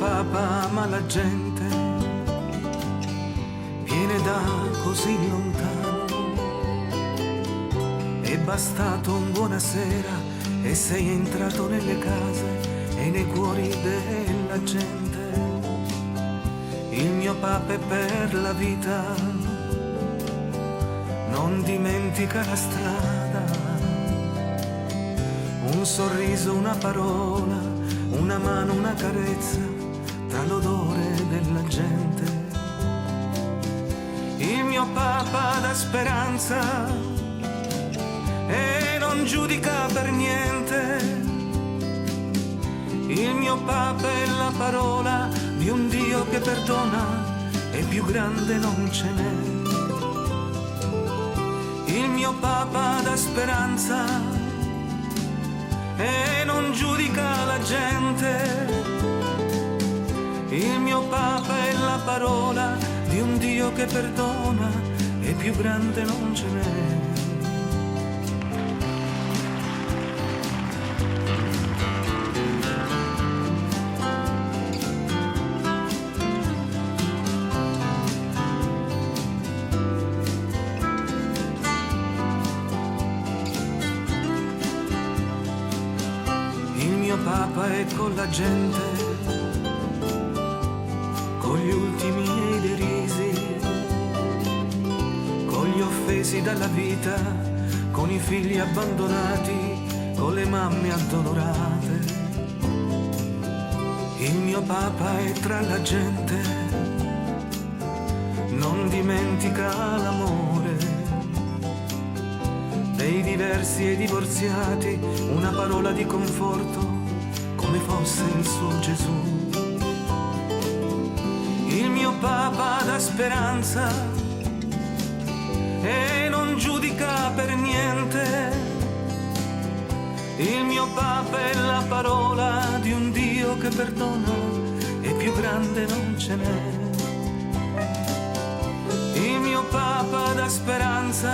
Papa ama la gente, viene da così lontano. È bastato un buonasera e sei entrato nelle case e nei cuori della gente. Il mio Papa è per la vita, non dimentica la strada. Un sorriso, una parola, una mano, una carezza, tra l'odore della gente. Il mio Papa dà speranza e non giudica per niente. Il mio Papa è la parola di un Dio che perdona e più grande non ce n'è. Il mio Papa dà speranza e non giudica la gente. Il mio Papa è la parola di un Dio che perdona e più grande non ce n'è. Il mio Papa è con la gente, con gli ultimi e i derisi, con gli offesi dalla vita, con i figli abbandonati, con le mamme addolorate. Il mio Papa è tra la gente, non dimentica l'amore dei diversi e divorziati, una parola di conforto come fosse il suo Gesù. Il mio Papa dà speranza e non giudica per niente. Il mio Papa è la parola di un Dio che perdona e più grande non ce n'è. Il mio Papa dà speranza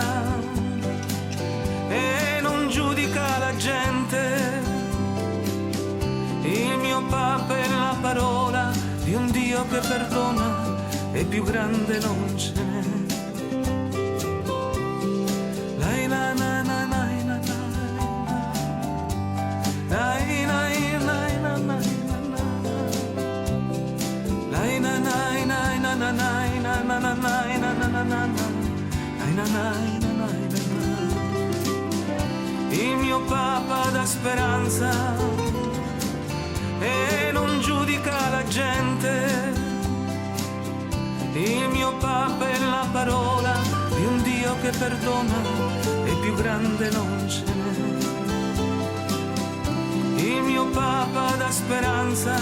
e non giudica la gente. Il mio Papa è la parola di un Dio che perdona e più grande non ce n'è. Lai na na na na na lai na na na na lai na na na na na na na na na na. Il mio Papa dà speranza e non giudica la gente. Il mio Papa è la parola di un Dio che perdona e più grande non ce n'è. Il mio Papa dà speranza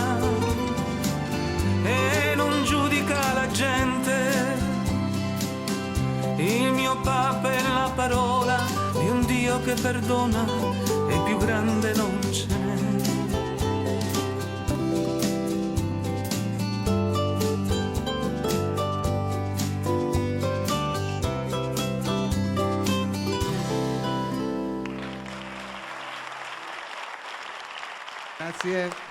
e non giudica la gente. Il mio Papa è la parola di un Dio che perdona e più grande non ce n'è. Grazie.